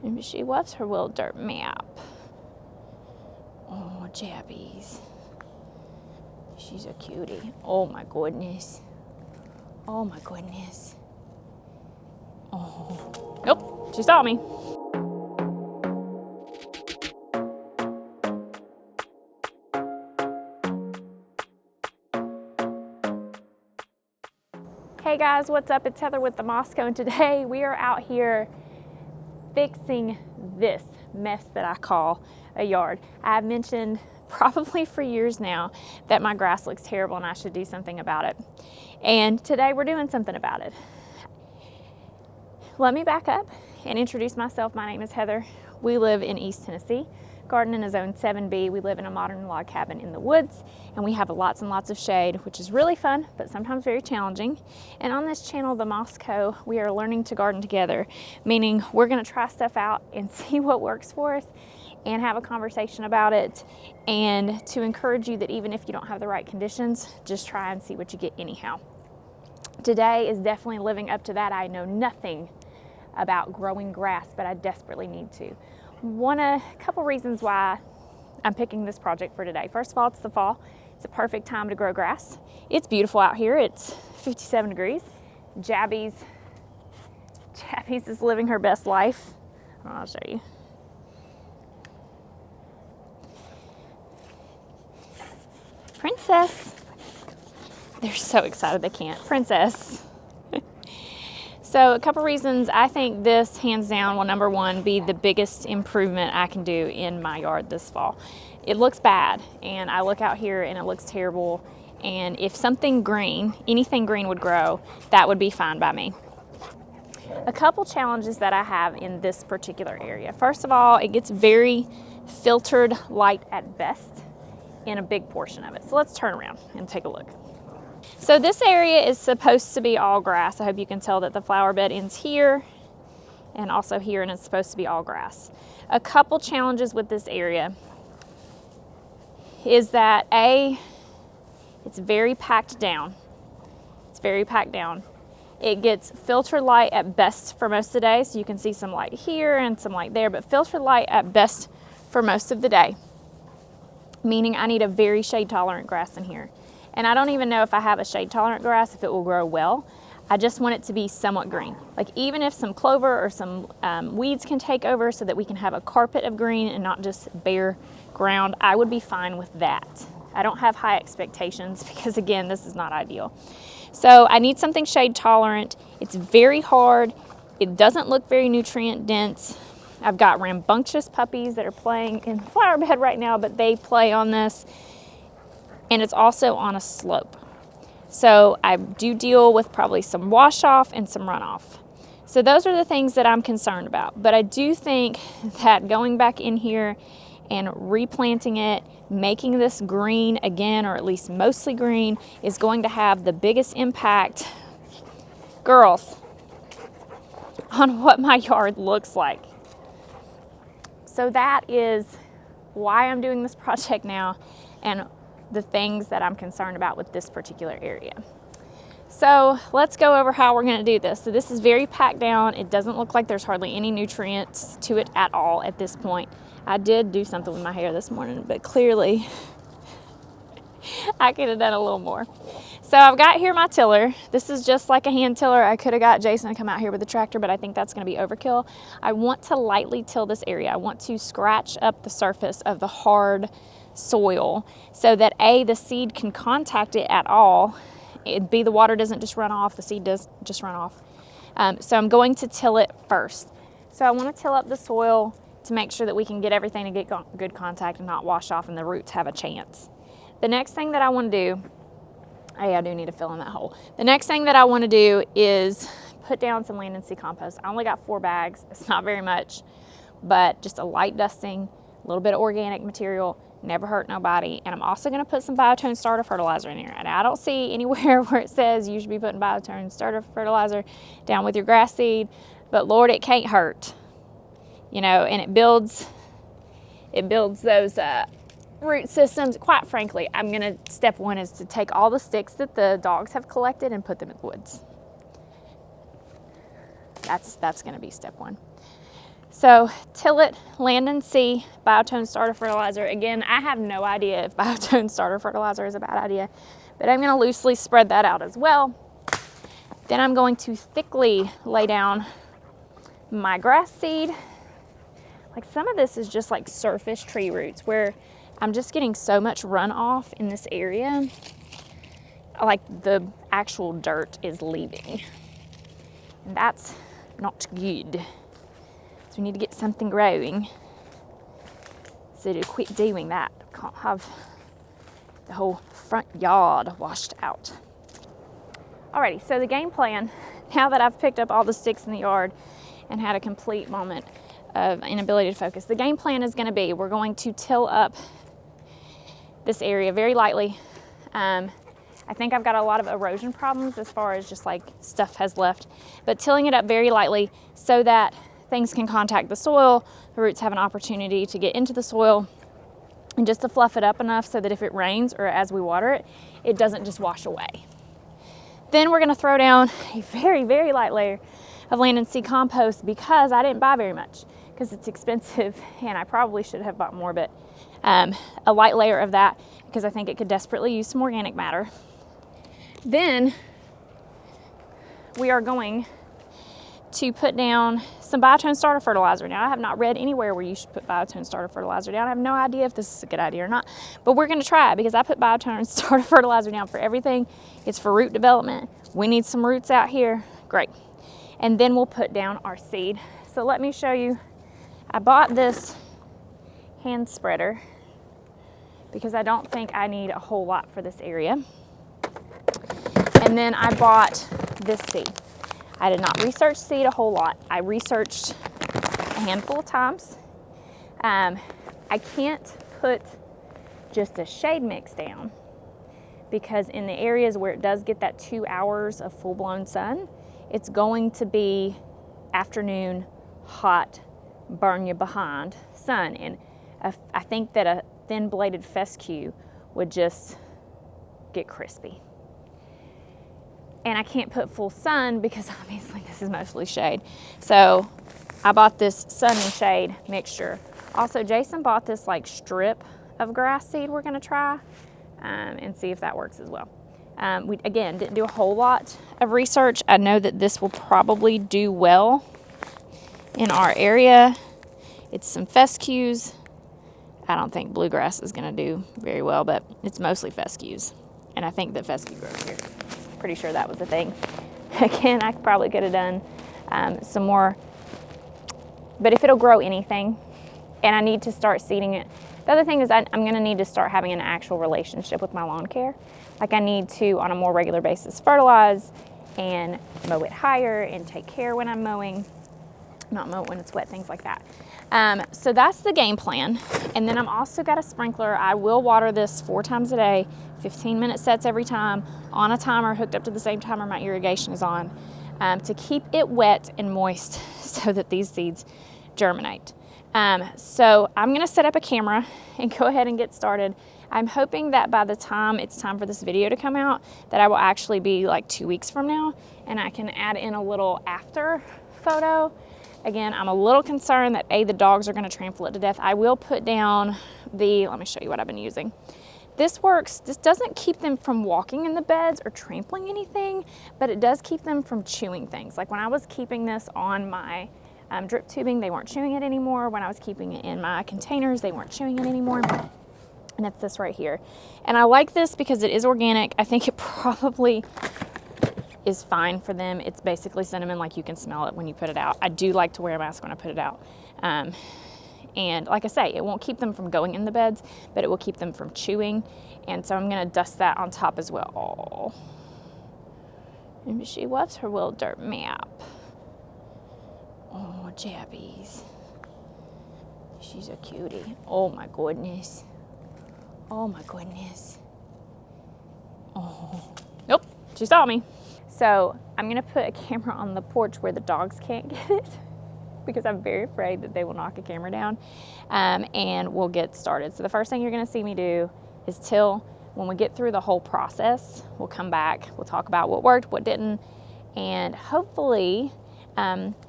Maybe she loves her little dirt map. Oh, Jabbies. She's a cutie. Oh my goodness. Oh my goodness. Oh. Nope, she saw me. Hey guys, what's up? It's Heather with the Mosco, and today we are out here fixing this mess that I call a yard. I've mentioned probably for years now that my grass looks terrible and I should do something about it. And today we're doing something about it. Let me back up and introduce myself. My name is Heather. We live in East Tennessee. Garden in Zone 7B. We live in a modern log cabin in the woods, and we have lots and lots of shade, which is really fun, but sometimes very challenging. And on this channel, the Mosco, we are learning to garden together, meaning we're gonna try stuff out and see what works for us and have a conversation about it, and to encourage you that even if you don't have the right conditions, just try and see what you get anyhow. Today is definitely living up to that. I know nothing about growing grass, but I desperately need to. A couple reasons why I'm picking this project for today. First of all, it's the fall. It's a perfect time to grow grass. It's beautiful out here. It's 57 degrees. Jabbies is living her best life. I'll show you. Princess. They're so excited they can't. Princess. So a couple reasons I think this, hands down, will number one be the biggest improvement I can do in my yard this fall. It looks bad, and I look out here and it looks terrible, and if something green, anything green would grow, that would be fine by me. A couple challenges that I have in this particular area. First of all, it gets very filtered light at best in a big portion of it. So let's turn around and take a look. So this area is supposed to be all grass. I hope you can tell that the flower bed ends here and also here, and it's supposed to be all grass. A couple challenges with this area is that it's very packed down. It's very packed down. It gets filtered light at best for most of the day, so you can see some light here and some light there, but filtered light at best for most of the day, meaning I need a very shade tolerant grass in here. And I don't even know if I have a shade tolerant grass, if it will grow well. I just want it to be somewhat green. Like even if some clover or some weeds can take over so that we can have a carpet of green and not just bare ground, I would be fine with that. I don't have high expectations because again, this is not ideal. So I need something shade tolerant. It's very hard. It doesn't look very nutrient dense. I've got rambunctious puppies that are playing in the flower bed right now, but they play on this. And it's also on a slope. So I do deal with probably some wash off and some runoff. So those are the things that I'm concerned about. But I do think that going back in here and replanting it, making this green again, or at least mostly green, is going to have the biggest impact, girls, on what my yard looks like. So that is why I'm doing this project now, and the things that I'm concerned about with this particular area. So let's go over how we're gonna do this. So this is very packed down. It doesn't look like there's hardly any nutrients to it at all at this point. I did do something with my hair this morning, but clearly I could have done a little more. So I've got here my tiller. This is just like a hand tiller. I could have got Jason to come out here with a tractor, but I think that's gonna be overkill. I want to lightly till this area. I want to scratch up the surface of the hard soil so that the seed can contact it at all. The water doesn't just run off, the seed does just run off. So I'm going to till it first. So I want to till up the soil to make sure that we can get everything to get good contact and not wash off and the roots have a chance. The next thing that I want to do, I do need to fill in that hole. The next thing that I want to do is put down some land and sea compost. I only got 4 bags. It's not very much, but just a light dusting, a little bit of organic material, never hurt nobody. And I'm also going to put some Biotone starter fertilizer in here. And I don't see anywhere where it says you should be putting Biotone starter fertilizer down with your grass seed, but Lord, it can't hurt. You know, and it builds those root systems. Quite frankly, step one is to take all the sticks that the dogs have collected and put them in the woods. That's going to be step one. So till it, land and sea, Biotone starter fertilizer. Again, I have no idea if Biotone starter fertilizer is a bad idea, but I'm gonna loosely spread that out as well. Then I'm going to thickly lay down my grass seed. Like some of this is just like surface tree roots where I'm just getting so much runoff in this area. Like the actual dirt is leaving. And that's not good. So we need to get something growing. So to quit doing that, can't have the whole front yard washed out. Alrighty, so the game plan, now that I've picked up all the sticks in the yard and had a complete moment of inability to focus, the game plan is gonna be, we're going to till up this area very lightly. I think I've got a lot of erosion problems as far as just like stuff has left, but tilling it up very lightly so that things can contact the soil, the roots have an opportunity to get into the soil, and just to fluff it up enough so that if it rains or as we water it, it doesn't just wash away. Then we're gonna throw down a very, very light layer of land and sea compost because I didn't buy very much because it's expensive and I probably should have bought more, but a light layer of that because I think it could desperately use some organic matter. Then we are going to put down some Biotone starter fertilizer. Now, I have not read anywhere where you should put Biotone starter fertilizer down. I have no idea if this is a good idea or not, but we're gonna try it because I put Biotone starter fertilizer down for everything. It's for root development. We need some roots out here. Great. And then we'll put down our seed. So let me show you. I bought this hand spreader because I don't think I need a whole lot for this area. And then I bought this seed. I did not research seed a whole lot. I researched a handful of times. I can't put just a shade mix down because in the areas where it does get that 2 hours of full-blown sun, it's going to be afternoon, hot, burn you behind sun. And I think that a thin-bladed fescue would just get crispy. And I can't put full sun because obviously this is mostly shade. So I bought this sun and shade mixture. Also, Jason bought this like strip of grass seed we're gonna try and see if that works as well. We, again, didn't do a whole lot of research. I know that this will probably do well in our area. It's some fescues. I don't think bluegrass is gonna do very well, but it's mostly fescues. And I think that fescue grows here. Pretty sure that was the thing. Again, I probably could have done some more, but if it'll grow anything, and I need to start seeding it. The other thing is I'm gonna need to start having an actual relationship with my lawn care. Like I need to, on a more regular basis, fertilize and mow it higher and take care when I'm mowing, not mow it when it's wet, things like that. So that's the game plan. And then I'm also got a sprinkler. I will water this 4 times a day, 15-minute sets every time, on a timer hooked up to the same timer my irrigation is on, to keep it wet and moist so that these seeds germinate. So I'm gonna set up a camera and go ahead and get started. I'm hoping that by the time it's time for this video to come out, that I will actually be like 2 weeks from now, and I can add in a little after photo. Again, I'm a little concerned that the dogs are gonna trample it to death. I will put down let me show you what I've been using. This works, this doesn't keep them from walking in the beds or trampling anything, but it does keep them from chewing things. Like when I was keeping this on my drip tubing, they weren't chewing it anymore. When I was keeping it in my containers, they weren't chewing it anymore. And it's this right here. And I like this because it is organic. I think it probably is fine for them. It's basically cinnamon, like you can smell it when you put it out. I do like to wear a mask when I put it out. And like I say, it won't keep them from going in the beds, but it will keep them from chewing. And so I'm gonna dust that on top as well. And she loves her little dirt map. Oh, Jabbies. She's a cutie. Oh my goodness. Oh my goodness. Oh, nope, she saw me. So I'm gonna put a camera on the porch where the dogs can't get it because I'm very afraid that they will knock a camera down, and we'll get started. So the first thing you're gonna see me do is till. When we get through the whole process, we'll come back, we'll talk about what worked, what didn't, and hopefully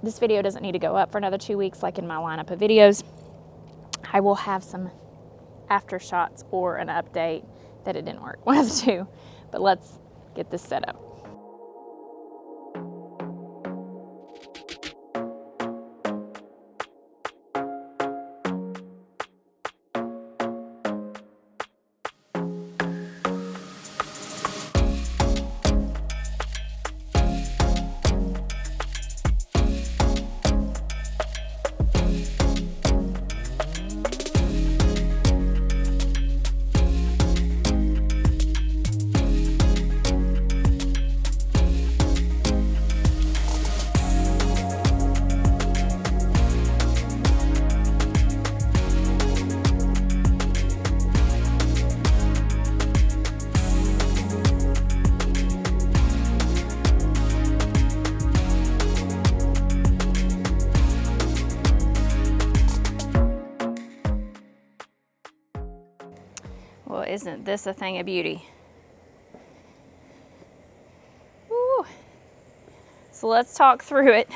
This video doesn't need to go up for another 2 weeks like in my lineup of videos. I will have some after shots or an update that it didn't work, one of the two. But let's get this set up. Well, isn't this a thing of beauty? Woo. So let's talk through it.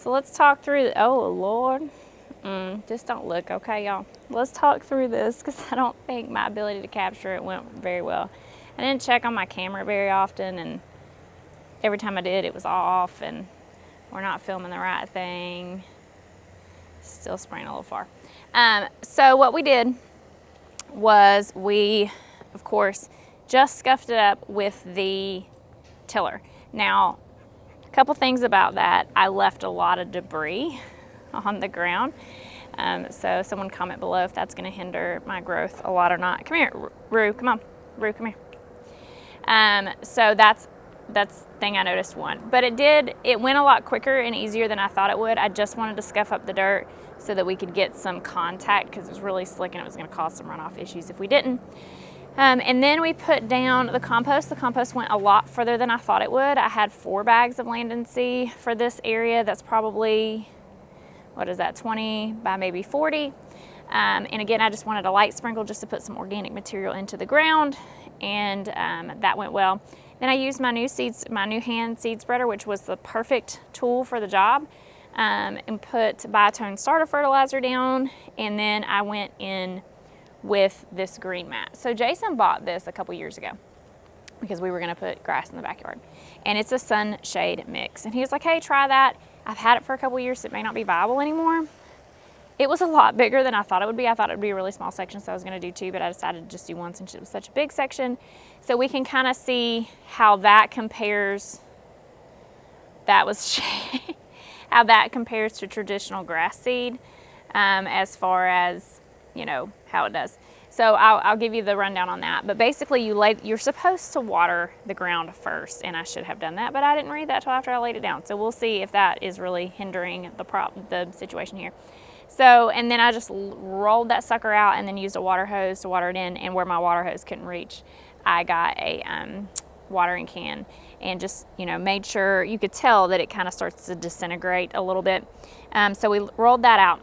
Oh Lord. Just don't look, okay, y'all? Let's talk through this because I don't think my ability to capture it went very well. I didn't check on my camera very often, and every time I did, it was off, and we're not filming the right thing. Still spraying a little far. So what we did was we, of course, just scuffed it up with the tiller. Now, a couple things about that. I left a lot of debris on the ground. So someone comment below if that's going to hinder my growth a lot or not. Come here, Rue. Come on. Rue, come here. So that's thing I noticed one. But it went a lot quicker and easier than I thought it would. I just wanted to scuff up the dirt so that we could get some contact because it was really slick and it was going to cause some runoff issues if we didn't. And then we put down the compost. The compost went a lot further than I thought it would. I had 4 bags of Land and Sea for this area. That's probably, 20 by maybe 40. And again, I just wanted a light sprinkle just to put some organic material into the ground, and that went well. Then I used my new hand seed spreader, which was the perfect tool for the job, and put Biotone starter fertilizer down, and then I went in with this green mat. So Jason bought this a couple years ago because we were gonna put grass in the backyard, and it's a sunshade mix. And he was like, hey, try that. I've had it for a couple years, so it may not be viable anymore. It was a lot bigger than I thought it would be. I thought it would be a really small section, so I was gonna do 2, but I decided to just do 1 since it was such a big section. So we can kind of see how that compares, how that compares to traditional grass seed, as far as, how it does. So I'll give you the rundown on that. But basically you're supposed to water the ground first, and I should have done that, but I didn't read that till after I laid it down. So we'll see if that is really hindering the situation here. So, and then I just rolled that sucker out and then used a water hose to water it in, and where my water hose couldn't reach, I got a watering can and just, made sure you could tell that it kind of starts to disintegrate a little bit. So we rolled that out.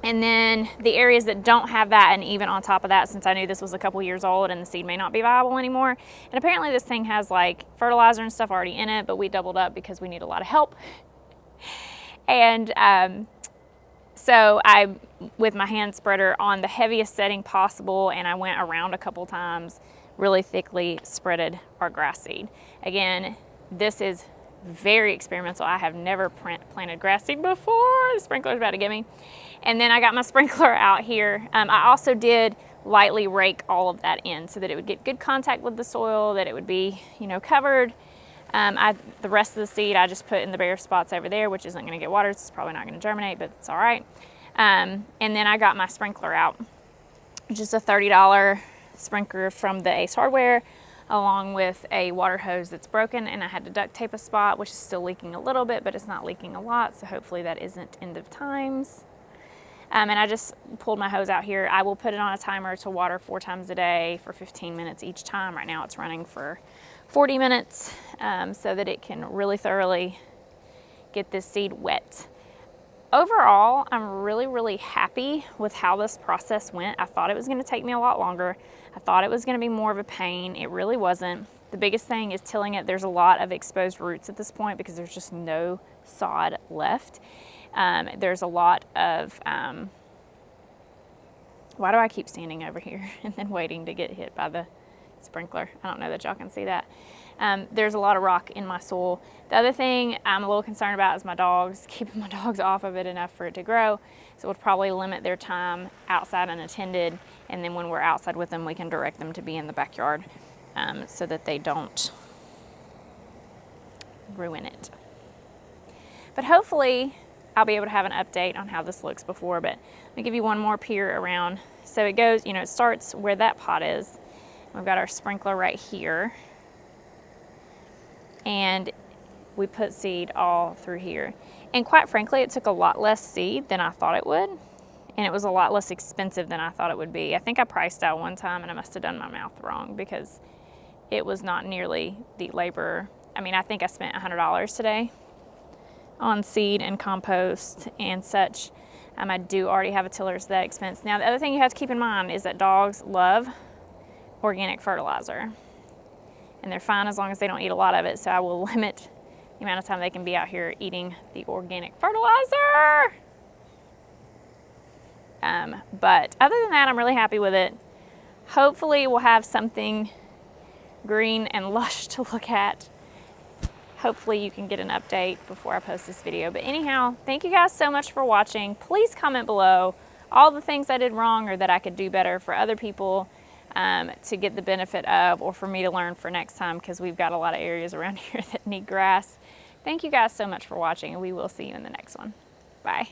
And then the areas that don't have that, and even on top of that, since I knew this was a couple years old and the seed may not be viable anymore, and apparently this thing has like fertilizer and stuff already in it, but we doubled up because we need a lot of help. And so I, with my hand spreader on the heaviest setting possible, and I went around a couple times, really thickly spreaded our grass seed. Again, this is very experimental. I have never planted grass seed before. The sprinkler's about to get me. And then I got my sprinkler out here. I also did lightly rake all of that in so that it would get good contact with the soil, that it would be, covered. The rest of the seed I just put in the bare spots over there, which isn't going to get watered, so it's probably not going to germinate, but it's all right. And then I got my sprinkler out, just a $30 sprinkler from the Ace Hardware, along with a water hose that's broken, and I had to duct tape a spot, which is still leaking a little bit, but it's not leaking a lot, so hopefully that isn't end of times. And I just pulled my hose out here. I will put it on a timer to water 4 times a day for 15 minutes each time. Right now it's running for 40 minutes so that it can really thoroughly get this seed wet. Overall, I'm really, really happy with how this process went. I thought it was going to take me a lot longer. I thought it was going to be more of a pain. It really wasn't. The biggest thing is tilling it. There's a lot of exposed roots at this point because there's just no sod left. There's a lot of, why do I keep standing over here and then waiting to get hit by the sprinkler? I don't know that y'all can see that. There's a lot of rock in my soil. The other thing I'm a little concerned about is my dogs, keeping my dogs off of it enough for it to grow. So it would probably limit their time outside unattended. And then when we're outside with them, we can direct them to be in the backyard so that they don't ruin it. But hopefully I'll be able to have an update on how this looks before, but let me give you one more peer around. So it goes, you know, it starts where that pot is. We've got our sprinkler right here. And we put seed all through here. And quite frankly, it took a lot less seed than I thought it would. And it was a lot less expensive than I thought it would be. I think I priced out one time and I must have done my math wrong because it was not nearly the labor. I mean, I think I spent $100 today on seed and compost and such. I do already have a tiller, so that expense. Now, the other thing you have to keep in mind is that dogs love organic fertilizer. And they're fine as long as they don't eat a lot of it, so I will limit the amount of time they can be out here eating the organic fertilizer. But other than that, I'm really happy with it. Hopefully we'll have something green and lush to look at. Hopefully you can get an update before I post this video. But anyhow, thank you guys so much for watching. Please comment below all the things I did wrong or that I could do better for other people to get the benefit of, or for me to learn for next time, because we've got a lot of areas around here that need grass. Thank you guys so much for watching, and we will see you in the next one. Bye.